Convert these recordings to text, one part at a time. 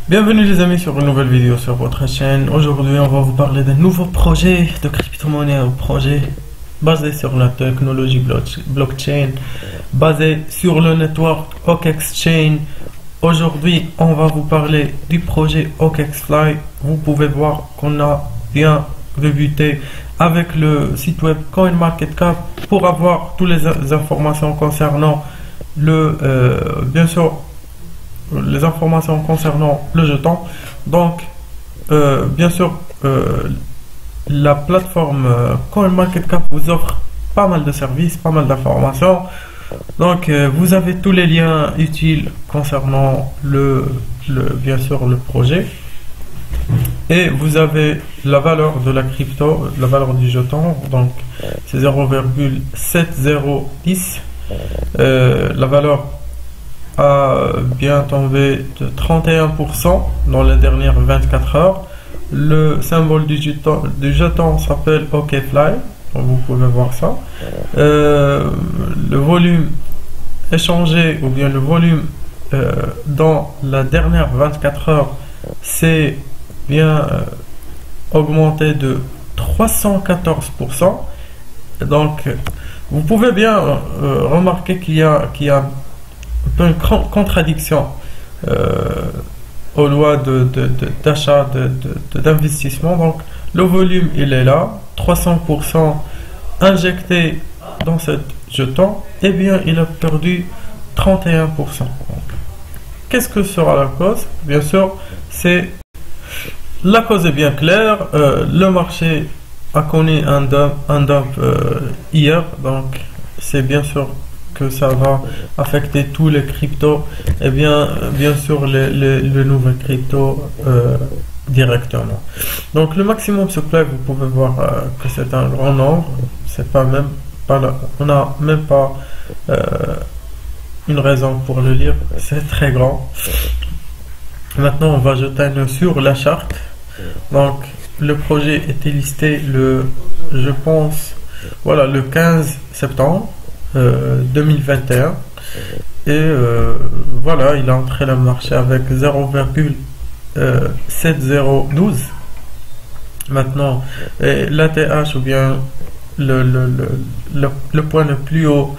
Bienvenue les amis sur une nouvelle vidéo sur votre chaîne. Aujourd'hui on va vous parler d'un nouveau projet de crypto-monnaie, un projet basé sur la technologie blockchain, basé sur le network OKExChain. Aujourd'hui on va vous parler du projet OKExFly. Vous pouvez voir qu'on a bien débuté avec le site web CoinMarketCap pour avoir toutes les informations concernant bien sûr les informations concernant le jeton. Donc bien sûr la plateforme CoinMarketCap vous offre pas mal de services, pas mal d'informations. Donc vous avez tous les liens utiles concernant bien sûr le projet, et vous avez la valeur de la crypto, la valeur du jeton, donc c'est 0,7010. La valeur a bien tombé de 31% dans les dernières 24 heures. Le symbole du jeton s'appelle OKEfly, donc vous pouvez voir ça. Le volume échangé, ou bien le volume dans la dernière 24 heures, c'est bien augmenté de 314%. Donc vous pouvez bien remarquer qu'il y a un peu une contradiction aux lois d'achat, d'investissement. Donc le volume il est là, 300% injecté dans ce jeton, et bien il a perdu 31%. Qu'est-ce que sera la cause? Bien sûr, la cause est bien claire. Le marché a connu un dump hier, donc c'est bien sûr que ça va affecter tous les cryptos, et bien sûr les nouvelles cryptos directement. Donc le maximum supply, vous pouvez voir que c'est un grand nombre, c'est pas même pas là, on n'a même pas une raison pour le lire, c'est très grand. Maintenant on va jeter un œil sur la charte. Donc le projet était listé je pense voilà, le 15 septembre 2021, et voilà, il a entré le marché avec 0,7012. Maintenant l'ATH, ou bien le point le plus haut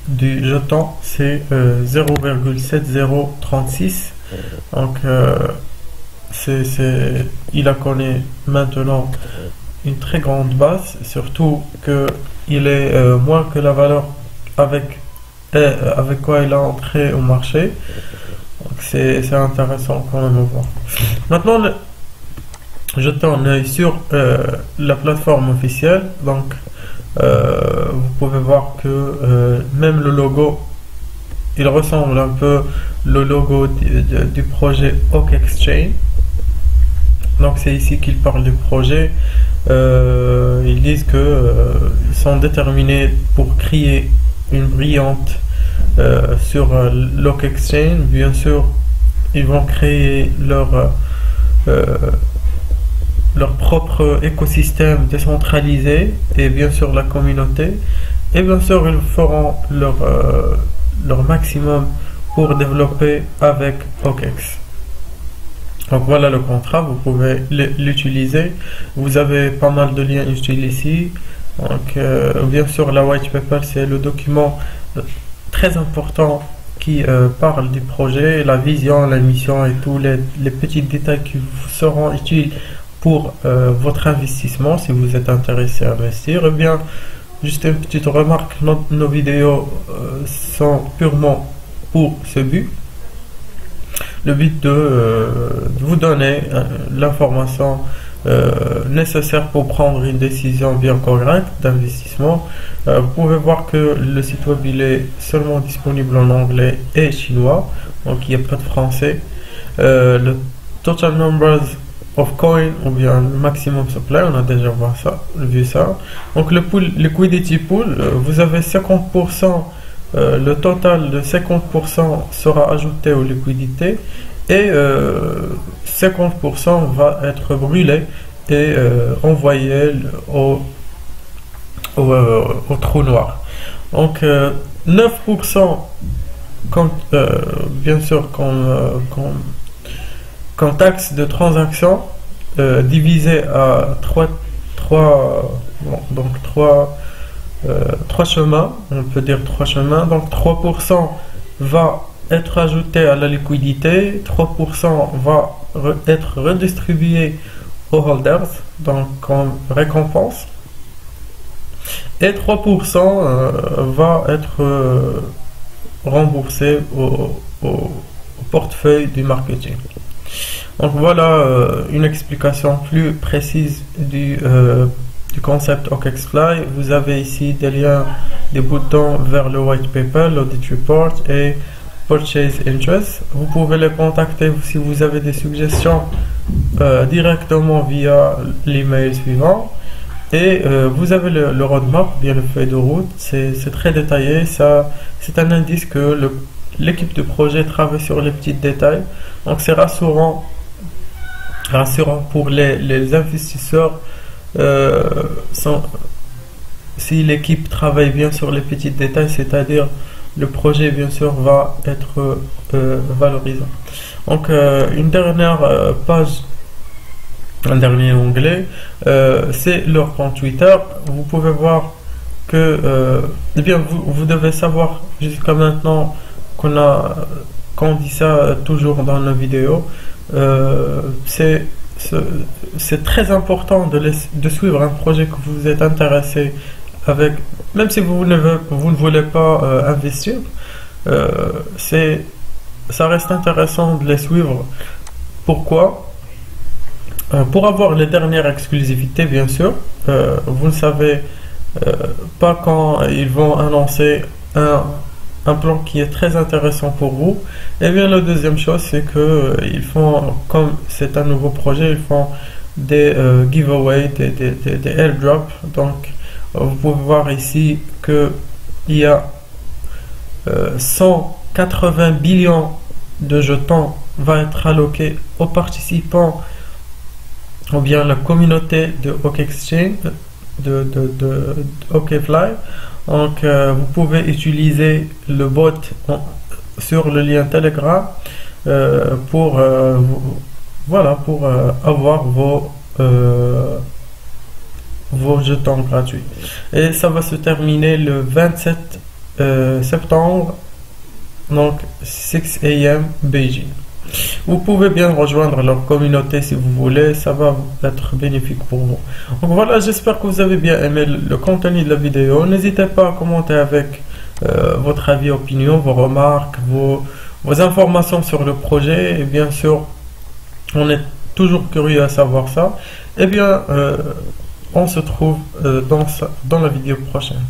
du jeton, c'est 0,7036. donc il a connu maintenant une très grande base, surtout que il est moins que la valeur avec quoi il a entré au marché. Donc c'est intéressant quand même à voir. Maintenant jetons un œil sur la plateforme officielle. Donc vous pouvez voir que même le logo, il ressemble un peu le logo du projet OKExChain. Donc c'est ici qu'ils parlent du projet. Ils disent que ils sont déterminés pour créer une brillante sur l'OKExChain. Bien sûr, ils vont créer leur propre écosystème décentralisé, et bien sûr la communauté, et bien sûr ils feront leur maximum pour développer avec OKEx. Donc voilà le contrat, vous pouvez l'utiliser. Vous avez pas mal de liens utiles ici. Donc bien sûr la white paper, c'est le document très important qui parle du projet, la vision, la mission et tous les petits détails qui vous seront utiles pour votre investissement si vous êtes intéressé à investir. Et bien juste une petite remarque, nos vidéos sont purement pour ce but. Le but de vous donner l'information nécessaire pour prendre une décision bien correcte d'investissement. Vous pouvez voir que le site web il est seulement disponible en anglais et chinois, donc il n'y a pas de français. Le total numbers of coin, ou bien le maximum supply, on a déjà vu ça. Donc le pool, liquidity pool, vous avez 50%. Le total de 50% sera ajouté aux liquidités, et 50% va être brûlé et envoyé au trou noir. Donc 9% bien sûr, comme taxe de transaction divisé à trois chemins, on peut dire trois chemins. Donc 3% va être ajouté à la liquidité, 3% va être redistribué aux holders, donc comme récompense, et 3% va être remboursé au portefeuille du marketing. Donc voilà une explication plus précise du concept OKExFly. Vous avez ici des liens, des boutons vers le white paper, l'audit report et purchase interest. Vous pouvez les contacter si vous avez des suggestions directement via l'email suivant. Et vous avez le roadmap, bien le feuille de route. C'est très détaillé. C'est un indice que l'équipe de projet travaille sur les petits détails. Donc c'est rassurant pour les investisseurs. Si l'équipe travaille bien sur les petits détails, c'est-à-dire le projet bien sûr va être valorisant. Donc une dernière page, un dernier onglet, c'est leur compte Twitter. Vous pouvez voir que eh bien vous devez savoir jusqu'à maintenant qu'on dit ça toujours dans nos vidéos. C'est très important de suivre un projet que vous êtes intéressé avec, même si vous ne voulez pas investir. Ça reste intéressant de les suivre. Pourquoi? Pour avoir les dernières exclusivités, bien sûr. Vous ne savez pas quand ils vont annoncer un plan qui est très intéressant pour vous. Et bien la deuxième chose, c'est que ils font, comme c'est un nouveau projet, ils font des giveaways, des airdrops. Donc vous pouvez voir ici que il y a 180 billions de jetons va être alloqués aux participants ou bien la communauté de OKExchange, de OKEfly. Donc vous pouvez utiliser le bot sur le lien Telegram pour avoir vos jetons gratuits. Et ça va se terminer le 27 septembre, donc 6 AM Beijing. Vous pouvez bien rejoindre leur communauté si vous voulez, ça va être bénéfique pour vous. Donc voilà, j'espère que vous avez bien aimé le contenu de la vidéo. N'hésitez pas à commenter avec votre avis, opinion, vos remarques, vos informations sur le projet. Et bien sûr, on est toujours curieux à savoir ça. Et bien, on se trouve dans la vidéo prochaine.